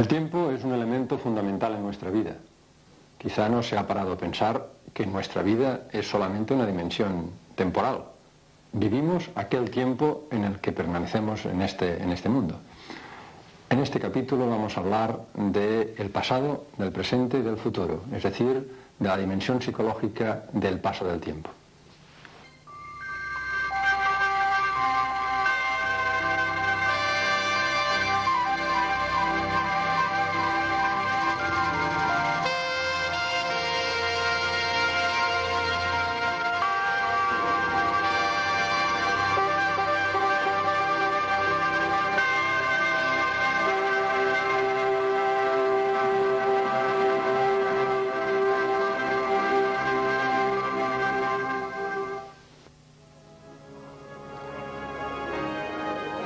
El tiempo es un elemento fundamental en nuestra vida. Quizá no se ha parado a pensar que nuestra vida es solamente una dimensión temporal. Vivimos aquel tiempo en el que permanecemos en este mundo. En este capítulo vamos a hablar del pasado, del presente y del futuro, es decir, de la dimensión psicológica del paso del tiempo.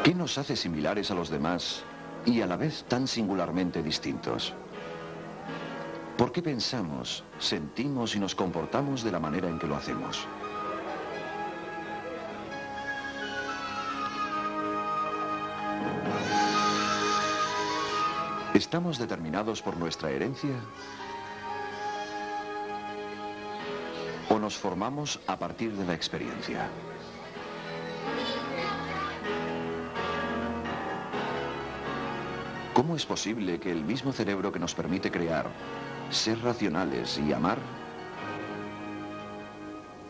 ¿Qué nos hace similares a los demás y a la vez tan singularmente distintos? ¿Por qué pensamos, sentimos y nos comportamos de la manera en que lo hacemos? ¿Estamos determinados por nuestra herencia? ¿O nos formamos a partir de la experiencia? ¿Cómo es posible que el mismo cerebro que nos permite crear, ser racionales y amar,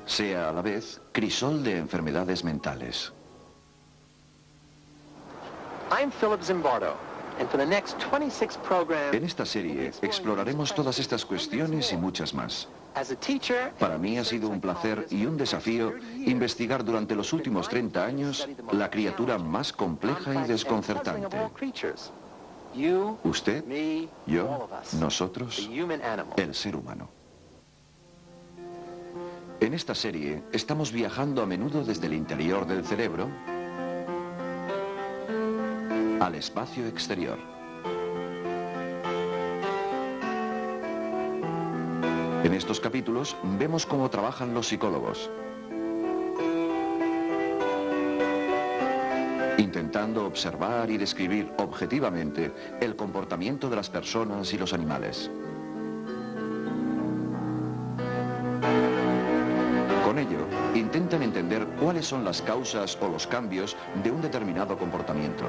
sea a la vez crisol de enfermedades mentales? En esta serie exploraremos todas estas cuestiones y muchas más. Para mí ha sido un placer y un desafío investigar durante los últimos 30 años la criatura más compleja y desconcertante. Usted, yo, nosotros, el ser humano. En esta serie estamos viajando a menudo desde el interior del cerebro al espacio exterior. En estos capítulos vemos cómo trabajan los psicólogos, intentando observar y describir objetivamente el comportamiento de las personas y los animales. Con ello, intentan entender cuáles son las causas o los cambios de un determinado comportamiento.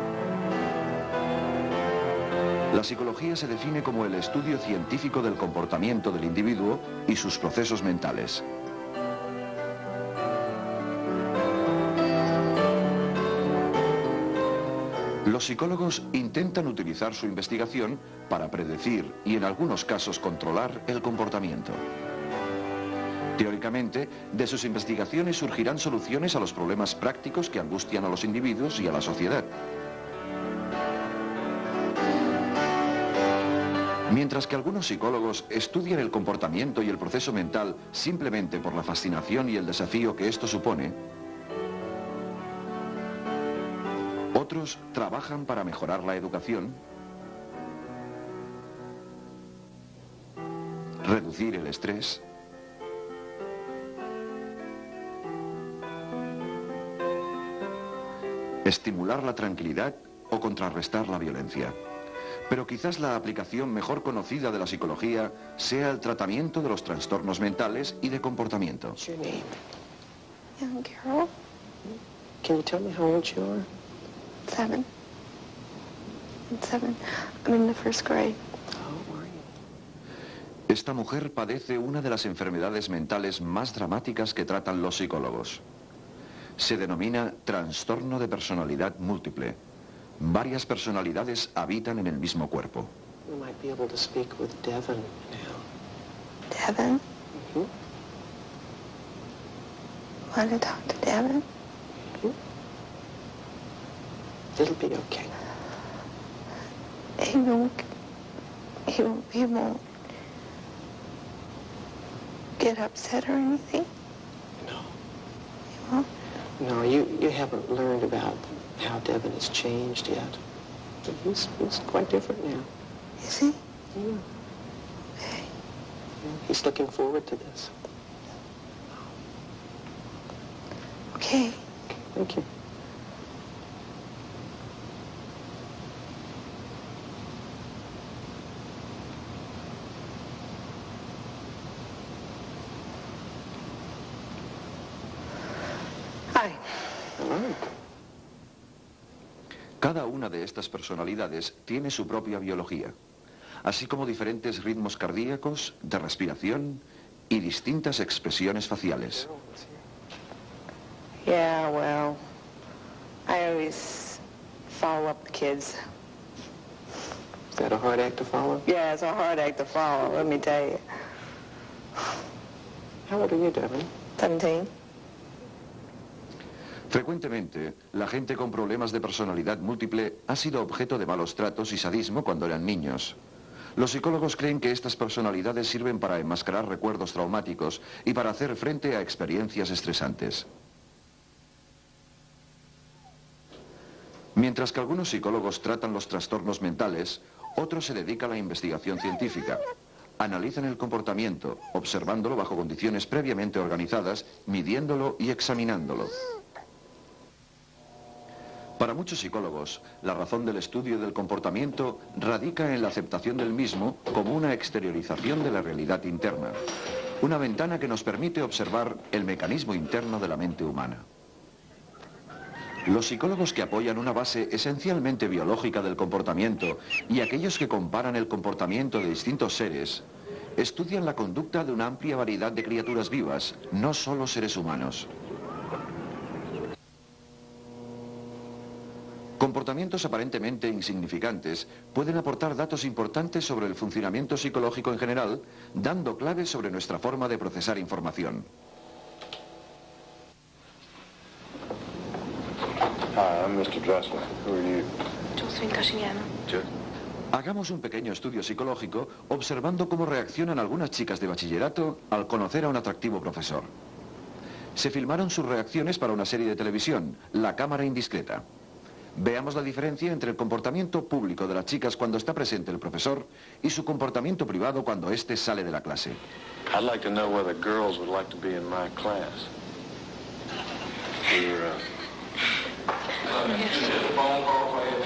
La psicología se define como el estudio científico del comportamiento del individuo y sus procesos mentales. Los psicólogos intentan utilizar su investigación para predecir y en algunos casos controlar el comportamiento. Teóricamente, de sus investigaciones surgirán soluciones a los problemas prácticos que angustian a los individuos y a la sociedad. Mientras que algunos psicólogos estudian el comportamiento y el proceso mental simplemente por la fascinación y el desafío que esto supone, otros trabajan para mejorar la educación, reducir el estrés, estimular la tranquilidad o contrarrestar la violencia. Pero quizás la aplicación mejor conocida de la psicología sea el tratamiento de los trastornos mentales y de comportamiento. What's your name? Young Carol, Can you tell me how old you are? 7. I'm 7. I'm in the first grade. How are you? Esta mujer padece una de las enfermedades mentales más dramáticas que tratan los psicólogos. Se denomina trastorno de personalidad múltiple. Varias personalidades habitan en el mismo cuerpo. We might be able to speak with Devin now. Devin? Mhm. Want to talk to Devin? It'll be okay. He won't get upset or anything? No. He won't? No, you haven't learned about how Devin has changed yet. But he's quite different now. Is he? Yeah. Okay. He's looking forward to this. Okay. Thank you. Cada una de estas personalidades tiene su propia biología, así como diferentes ritmos cardíacos, de respiración y distintas expresiones faciales. Yeah, well, I always follow up the kids. Is that a hard act to follow? Yeah, it's a hard act to follow, let me tell you. How old are you, Devin? 17. Frecuentemente, la gente con problemas de personalidad múltiple ha sido objeto de malos tratos y sadismo cuando eran niños. Los psicólogos creen que estas personalidades sirven para enmascarar recuerdos traumáticos y para hacer frente a experiencias estresantes. Mientras que algunos psicólogos tratan los trastornos mentales, otros se dedican a la investigación científica. Analizan el comportamiento, observándolo bajo condiciones previamente organizadas, midiéndolo y examinándolo. Para muchos psicólogos, la razón del estudio del comportamiento radica en la aceptación del mismo como una exteriorización de la realidad interna, una ventana que nos permite observar el mecanismo interno de la mente humana. Los psicólogos que apoyan una base esencialmente biológica del comportamiento y aquellos que comparan el comportamiento de distintos seres, estudian la conducta de una amplia variedad de criaturas vivas, no solo seres humanos. Comportamientos aparentemente insignificantes pueden aportar datos importantes sobre el funcionamiento psicológico en general, dando claves sobre nuestra forma de procesar información. Hi, I'm Mr. Dressler. Who are you? Josephine Casciano. Hagamos un pequeño estudio psicológico observando cómo reaccionan algunas chicas de bachillerato al conocer a un atractivo profesor. Se filmaron sus reacciones para una serie de televisión, La Cámara Indiscreta. Veamos la diferencia entre el comportamiento público de las chicas cuando está presente el profesor y su comportamiento privado cuando éste sale de la clase. I'd like to know whether girls would like to be in my class.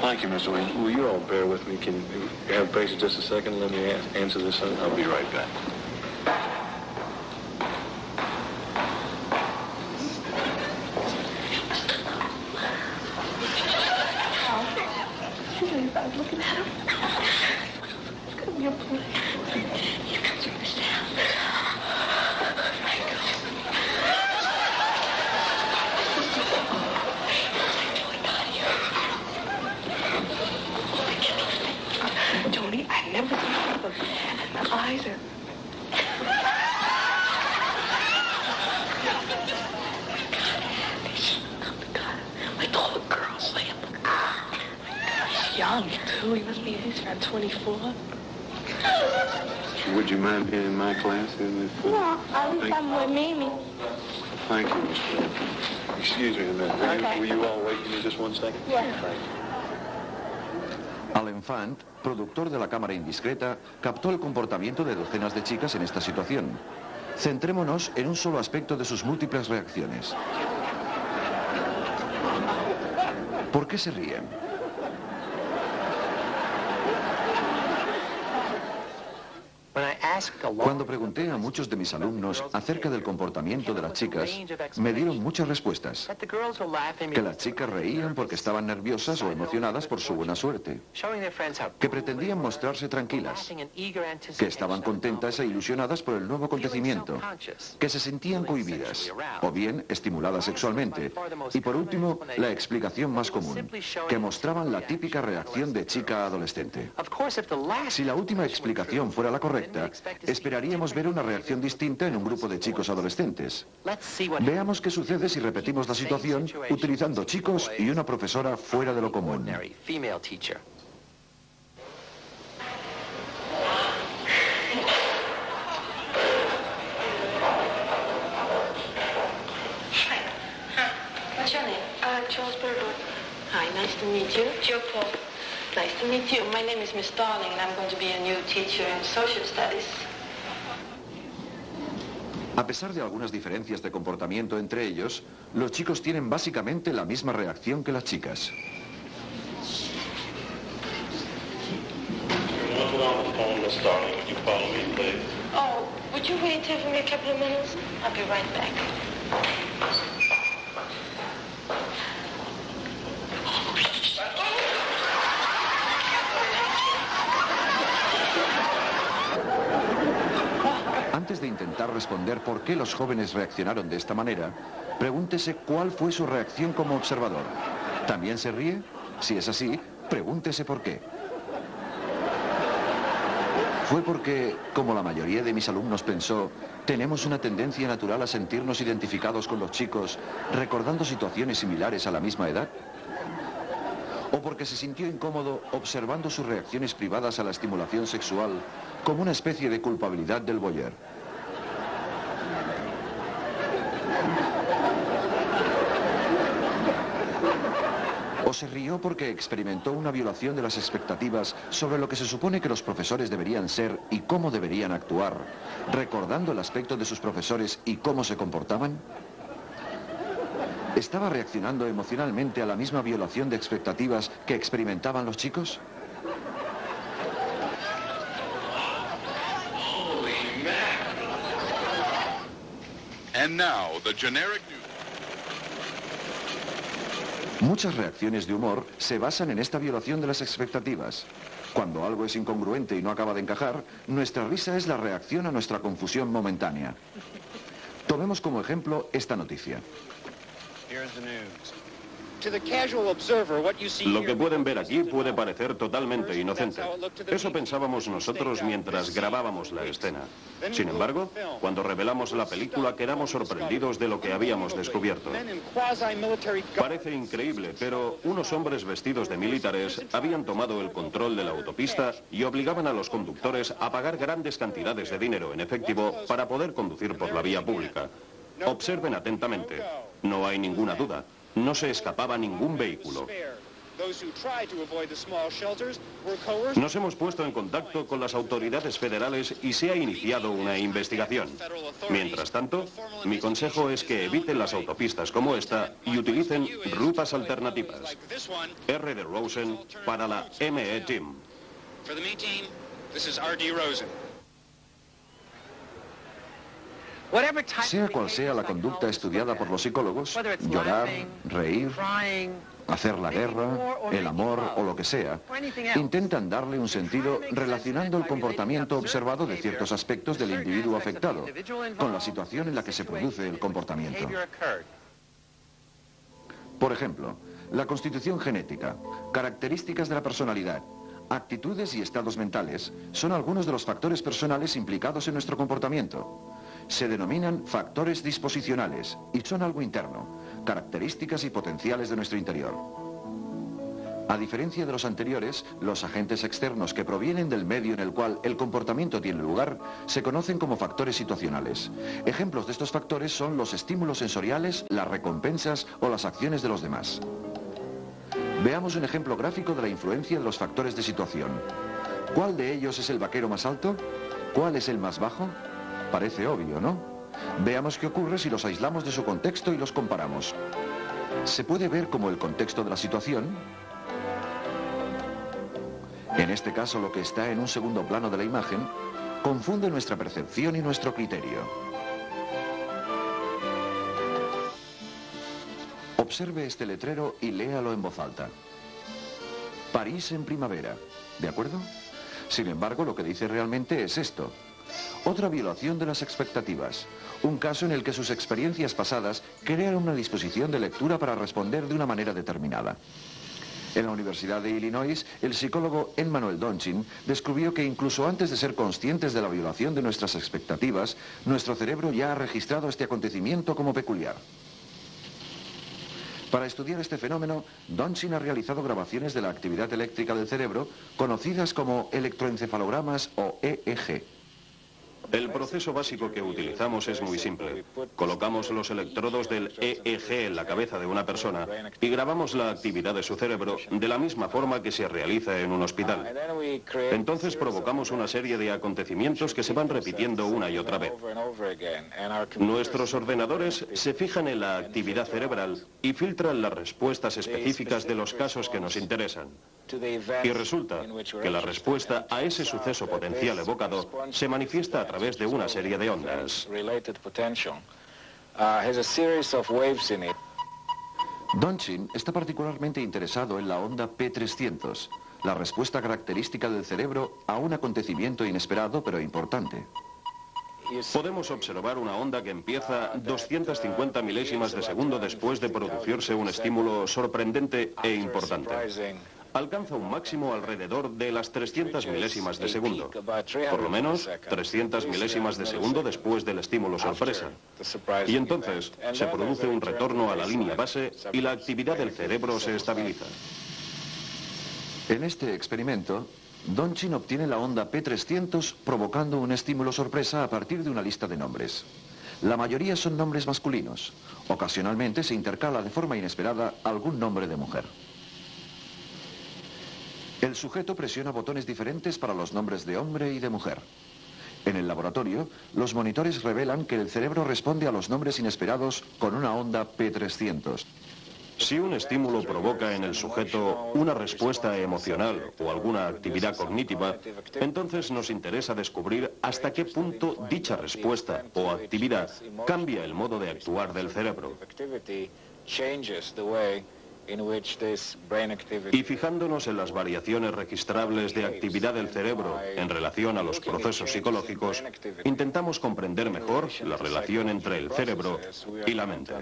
Thank you, Mr. Williams. Will you all bear with me? Can you have patience just a second? Let me answer this. I'll be right back. Looking at him. It's gonna be a play. You can turn this down. Tony, I never thought of them. And my eyes are... Like all the girls, like he's young too. He must be, he's around 24. Would you mind being in my class? No, at least I'm with Mimi. Thank you, Mr. Williams. Excuse me a minute. Okay. Will you all wait for me just one second? Yeah. Thank you. Al Enfant, productor de La Cámara Indiscreta, captó el comportamiento de docenas de chicas en esta situación. Centrémonos en un solo aspecto de sus múltiples reacciones. ¿Por qué se ríen? Cuando pregunté a muchos de mis alumnos acerca del comportamiento de las chicas, me dieron muchas respuestas. Que las chicas reían porque estaban nerviosas o emocionadas por su buena suerte. Que pretendían mostrarse tranquilas. Que estaban contentas e ilusionadas por el nuevo acontecimiento. Que se sentían cohibidas, o bien estimuladas sexualmente. Y por último, la explicación más común, que mostraban la típica reacción de chica adolescente. Si la última explicación fuera la correcta, esperaríamos ver una reacción distinta en un grupo de chicos adolescentes. Veamos qué sucede si repetimos la situación utilizando chicos y una profesora fuera de lo común. What's your name? Charles Burgoyne. Hi, nice to meet you. Joe Paul. Nice to meet you. My name is Miss Darling, and I'm going to be a new teacher in social studies. A pesar de algunas diferencias de comportamiento entre ellos, los chicos tienen básicamente la misma reacción que las chicas. Oh, would you wait here for me a couple of minutes? I'll be right back. de intentar responder por qué los jóvenes reaccionaron de esta manera, pregúntese cuál fue su reacción como observador. ¿También se ríe? Si es así, pregúntese por qué. Fue porque, como la mayoría de mis alumnos pensó, tenemos una tendencia natural a sentirnos identificados con los chicos, recordando situaciones similares a la misma edad. O porque se sintió incómodo observando sus reacciones privadas a la estimulación sexual como una especie de culpabilidad del voyeur. O se rió porque experimentó una violación de las expectativas sobre lo que se supone que los profesores deberían ser y cómo deberían actuar, recordando el aspecto de sus profesores y cómo se comportaban. ¿Estaba reaccionando emocionalmente a la misma violación de expectativas que experimentaban los chicos? And now, the generic news. Muchas reacciones de humor se basan en esta violación de las expectativas. Cuando algo es incongruente y no acaba de encajar, nuestra risa es la reacción a nuestra confusión momentánea. Tomemos como ejemplo esta noticia. Lo que pueden ver aquí puede parecer totalmente inocente. Eso pensábamos nosotros mientras grabábamos la escena. Sin embargo, cuando revelamos la película quedamos sorprendidos de lo que habíamos descubierto. Parece increíble, pero unos hombres vestidos de militares habían tomado el control de la autopista y obligaban a los conductores a pagar grandes cantidades de dinero en efectivo para poder conducir por la vía pública. Observen atentamente. No hay ninguna duda. No se escapaba ningún vehículo. Nos hemos puesto en contacto con las autoridades federales y se ha iniciado una investigación. Mientras tanto, mi consejo es que eviten las autopistas como esta y utilicen rutas alternativas. R. de Rosen para la ME Team. Sea cual sea la conducta estudiada por los psicólogos, llorar, reír, hacer la guerra, el amor o lo que sea, intentan darle un sentido relacionando el comportamiento observado de ciertos aspectos del individuo afectado con la situación en la que se produce el comportamiento. Por ejemplo, la constitución genética, características de la personalidad, actitudes y estados mentales son algunos de los factores personales implicados en nuestro comportamiento. Se denominan factores disposicionales y son algo interno, características y potenciales de nuestro interior. A diferencia de los anteriores, los agentes externos que provienen del medio en el cual el comportamiento tiene lugar se conocen como factores situacionales. Ejemplos de estos factores son los estímulos sensoriales, las recompensas o las acciones de los demás. Veamos un ejemplo gráfico de la influencia de los factores de situación. ¿Cuál de ellos es el vaquero más alto? ¿Cuál es el más bajo? Parece obvio, ¿no? Veamos qué ocurre si los aislamos de su contexto y los comparamos. ¿Se puede ver como el contexto de la situación? En este caso, lo que está en un segundo plano de la imagen confunde nuestra percepción y nuestro criterio. Observe este letrero y léalo en voz alta. París en primavera, ¿de acuerdo? Sin embargo, lo que dice realmente es esto. Otra violación de las expectativas. Un caso en el que sus experiencias pasadas crean una disposición de lectura para responder de una manera determinada. En la Universidad de Illinois, el psicólogo Emmanuel Donchin descubrió que incluso antes de ser conscientes de la violación de nuestras expectativas, nuestro cerebro ya ha registrado este acontecimiento como peculiar. Para estudiar este fenómeno, Donchin ha realizado grabaciones de la actividad eléctrica del cerebro, conocidas como electroencefalogramas o EEG. El proceso básico que utilizamos es muy simple. Colocamos los electrodos del EEG en la cabeza de una persona y grabamos la actividad de su cerebro de la misma forma que se realiza en un hospital. Entonces provocamos una serie de acontecimientos que se van repitiendo una y otra vez. Nuestros ordenadores se fijan en la actividad cerebral y filtran las respuestas específicas de los casos que nos interesan. Y resulta que la respuesta a ese suceso potencial evocado se manifiesta a través de una serie de ondas. Donchin está particularmente interesado en la onda P300, la respuesta característica del cerebro a un acontecimiento inesperado pero importante. Podemos observar una onda que empieza 250 milésimas de segundo después de producirse un estímulo sorprendente e importante. Alcanza un máximo alrededor de las 300 milésimas de segundo, por lo menos 300 milésimas de segundo después del estímulo sorpresa. Y entonces se produce un retorno a la línea base y la actividad del cerebro se estabiliza. En este experimento, Donchin obtiene la onda P300 provocando un estímulo sorpresa a partir de una lista de nombres. La mayoría son nombres masculinos. Ocasionalmente se intercala de forma inesperada algún nombre de mujer. El sujeto presiona botones diferentes para los nombres de hombre y de mujer. En el laboratorio, los monitores revelan que el cerebro responde a los nombres inesperados con una onda P300. Si un estímulo provoca en el sujeto una respuesta emocional o alguna actividad cognitiva, entonces nos interesa descubrir hasta qué punto dicha respuesta o actividad cambia el modo de actuar del cerebro. Y fijándonos en las variaciones registrables de actividad del cerebro en relación a los procesos psicológicos, intentamos comprender mejor la relación entre el cerebro y la mente.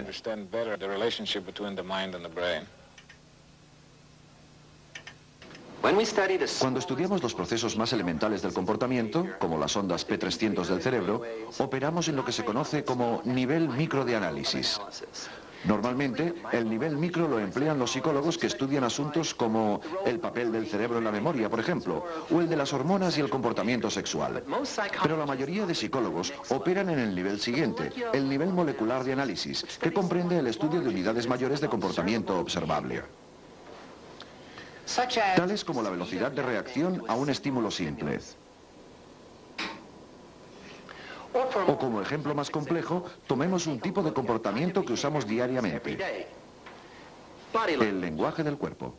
Cuando estudiamos los procesos más elementales del comportamiento, como las ondas P300 del cerebro, operamos en lo que se conoce como nivel micro de análisis. Normalmente, el nivel micro lo emplean los psicólogos que estudian asuntos como el papel del cerebro en la memoria, por ejemplo, o el de las hormonas y el comportamiento sexual. Pero la mayoría de psicólogos operan en el nivel siguiente, el nivel molecular de análisis, que comprende el estudio de unidades mayores de comportamiento observable, tales como la velocidad de reacción a un estímulo simple. O como ejemplo más complejo, tomemos un tipo de comportamiento que usamos diariamente: el lenguaje del cuerpo.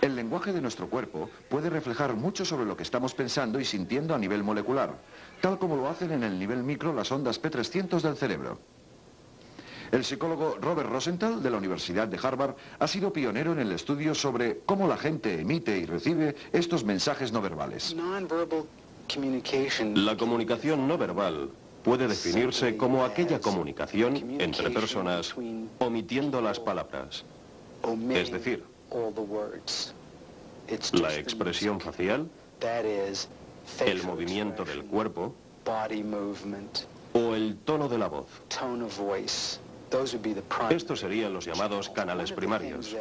El lenguaje de nuestro cuerpo puede reflejar mucho sobre lo que estamos pensando y sintiendo a nivel molecular, tal como lo hacen en el nivel micro las ondas P300 del cerebro. El psicólogo Robert Rosenthal, de la Universidad de Harvard, ha sido pionero en el estudio sobre cómo la gente emite y recibe estos mensajes no verbales. La comunicación no verbal puede definirse como aquella comunicación entre personas omitiendo las palabras. Es decir, la expresión facial, el movimiento del cuerpo o el tono de la voz. Estos serían los llamados canales primarios.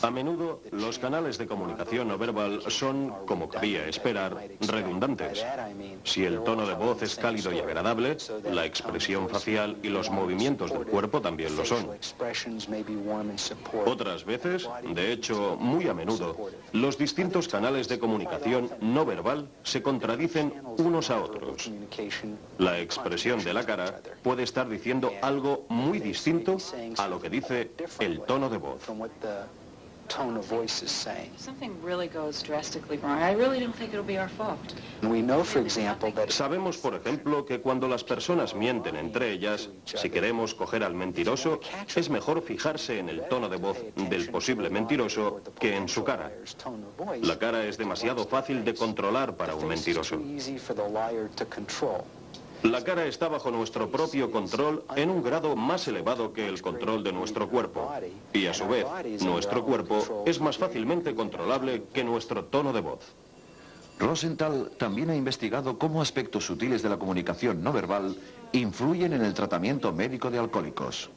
A menudo, los canales de comunicación no verbal son, como cabía esperar, redundantes. Si el tono de voz es cálido y agradable, la expresión facial y los movimientos del cuerpo también lo son. Otras veces, de hecho, muy a menudo, los distintos canales de comunicación no verbal se contradicen unos a otros. La expresión de la cara puede estar diciendo algo muy distinto a lo que dice el tono de voz. From what the tone of voice is saying. Something really goes drastically wrong. I really don't think it'll be our fault. We know, for example, that Sabemos, por ejemplo, que cuando las personas mienten entre ellas, si queremos coger al mentiroso, es mejor fijarse en el tono de voz del posible mentiroso que en su cara. La cara es demasiado fácil de controlar para un mentiroso. La cara está bajo nuestro propio control en un grado más elevado que el control de nuestro cuerpo. Y a su vez, nuestro cuerpo es más fácilmente controlable que nuestro tono de voz. Rosenthal también ha investigado cómo aspectos sutiles de la comunicación no verbal influyen en el tratamiento médico de alcohólicos.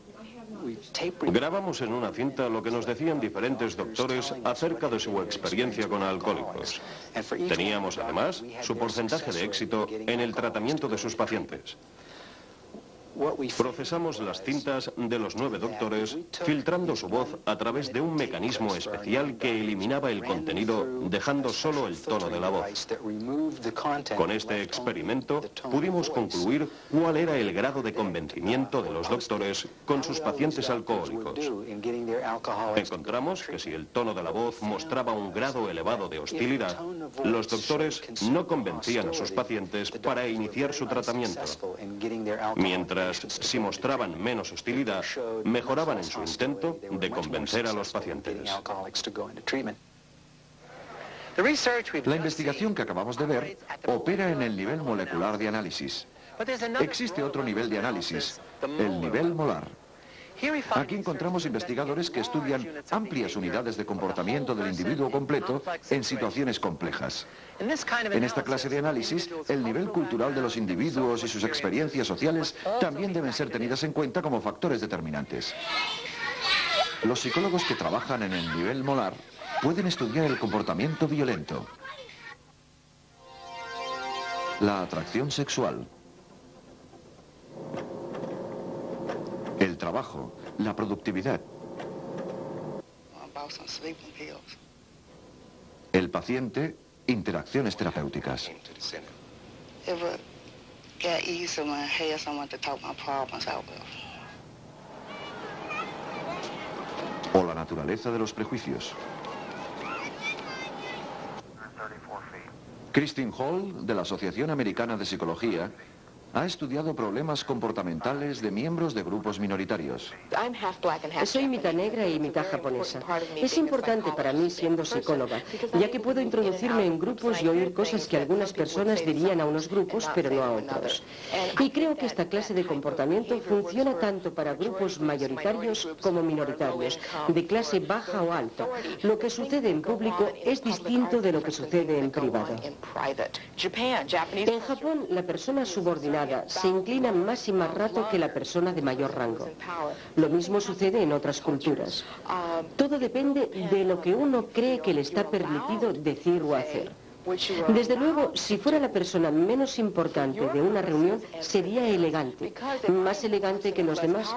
Grabamos en una cinta lo que nos decían diferentes doctores acerca de su experiencia con alcohólicos. Teníamos además su porcentaje de éxito en el tratamiento de sus pacientes. Procesamos las cintas de los 9 doctores, filtrando su voz a través de un mecanismo especial que eliminaba el contenido, dejando solo el tono de la voz. Con este experimento pudimos concluir cuál era el grado de convencimiento de los doctores con sus pacientes alcohólicos. Encontramos que si el tono de la voz mostraba un grado elevado de hostilidad, los doctores no convencían a sus pacientes para iniciar su tratamiento. Mientras si mostraban menos hostilidad, mejoraban en su intento de convencer a los pacientes. La investigación que acabamos de ver opera en el nivel molecular de análisis. Existe otro nivel de análisis, el nivel molar. Aquí encontramos investigadores que estudian amplias unidades de comportamiento del individuo completo en situaciones complejas. En esta clase de análisis, el nivel cultural de los individuos y sus experiencias sociales también deben ser tenidas en cuenta como factores determinantes. Los psicólogos que trabajan en el nivel molar pueden estudiar el comportamiento violento, la atracción sexual, el trabajo, la productividad, el paciente, interacciones terapéuticas. O la naturaleza de los prejuicios. Christine Hall, de la Asociación Americana de Psicología, ha estudiado problemas comportamentales de miembros de grupos minoritarios. Soy mitad negra y mitad japonesa. Es importante para mí siendo psicóloga, ya que puedo introducirme en grupos y oír cosas que algunas personas dirían a unos grupos, pero no a otros. Y creo que esta clase de comportamiento funciona tanto para grupos mayoritarios como minoritarios, de clase baja o alta. Lo que sucede en público es distinto de lo que sucede en privado. En Japón, la persona subordinada se inclina más y más rato que la persona de mayor rango. Lo mismo sucede en otras culturas. Todo depende de lo que uno cree que le está permitido decir o hacer. Desde luego, si fuera la persona menos importante de una reunión, sería elegante, más elegante que los demás,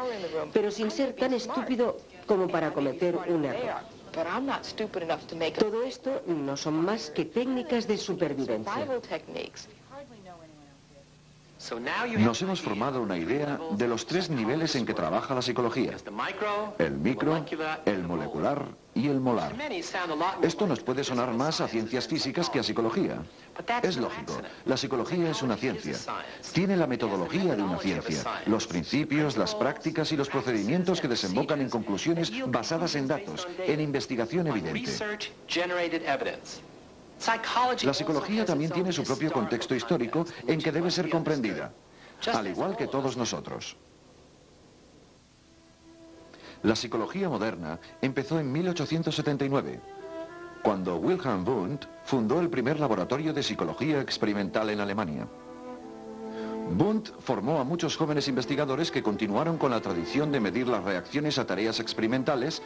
pero sin ser tan estúpido como para cometer un error. Todo esto no son más que técnicas de supervivencia. Nos hemos formado una idea de los tres niveles en que trabaja la psicología: el micro, el molecular y el molar. Esto nos puede sonar más a ciencias físicas que a psicología. Es lógico, la psicología es una ciencia. Tiene la metodología de una ciencia, los principios, las prácticas y los procedimientos que desembocan en conclusiones basadas en datos, en investigación evidente. La psicología también tiene su propio contexto histórico en que debe ser comprendida, al igual que todos nosotros. La psicología moderna empezó en 1879, cuando Wilhelm Wundt fundó el primer laboratorio de psicología experimental en Alemania. Wundt formó a muchos jóvenes investigadores que continuaron con la tradición de medir las reacciones a tareas experimentales,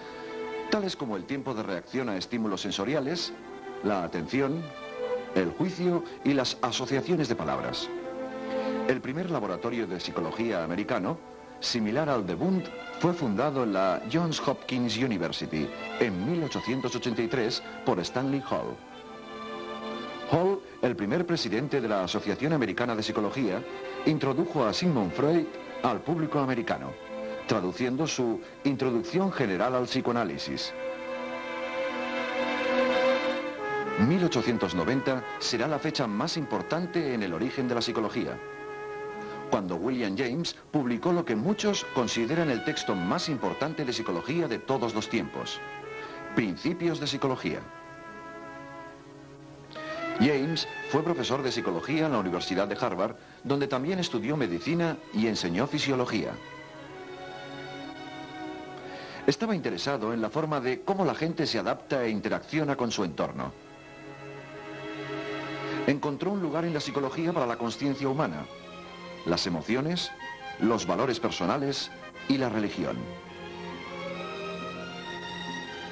tales como el tiempo de reacción a estímulos sensoriales, la atención, el juicio y las asociaciones de palabras. El primer laboratorio de psicología americano, similar al de Wundt, fue fundado en la Johns Hopkins University en 1883 por Stanley Hall. Hall, el primer presidente de la Asociación Americana de Psicología, introdujo a Sigmund Freud al público americano, traduciendo su Introducción General al Psicoanálisis. 1890 será la fecha más importante en el origen de la psicología, cuando William James publicó lo que muchos consideran el texto más importante de psicología de todos los tiempos, Principios de Psicología. James fue profesor de psicología en la Universidad de Harvard, donde también estudió medicina y enseñó fisiología. Estaba interesado en la forma de cómo la gente se adapta e interacciona con su entorno. Encontró un lugar en la psicología para la consciencia humana, las emociones, los valores personales y la religión.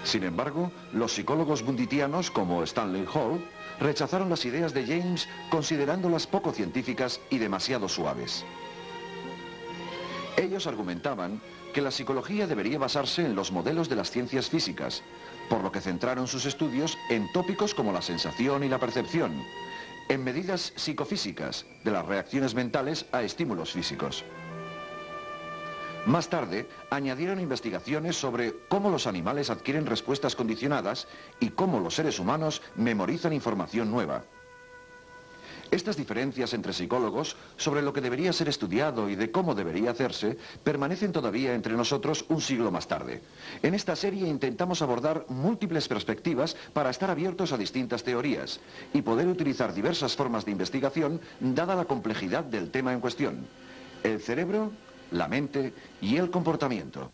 Sin embargo, los psicólogos wundtianos como Stanley Hall rechazaron las ideas de James considerándolas poco científicas y demasiado suaves. Ellos argumentaban que la psicología debería basarse en los modelos de las ciencias físicas, por lo que centraron sus estudios en tópicos como la sensación y la percepción, en medidas psicofísicas de las reacciones mentales a estímulos físicos. Más tarde, añadieron investigaciones sobre cómo los animales adquieren respuestas condicionadas y cómo los seres humanos memorizan información nueva. Estas diferencias entre psicólogos sobre lo que debería ser estudiado y de cómo debería hacerse permanecen todavía entre nosotros un siglo más tarde. En esta serie intentamos abordar múltiples perspectivas para estar abiertos a distintas teorías y poder utilizar diversas formas de investigación dada la complejidad del tema en cuestión: el cerebro, la mente y el comportamiento.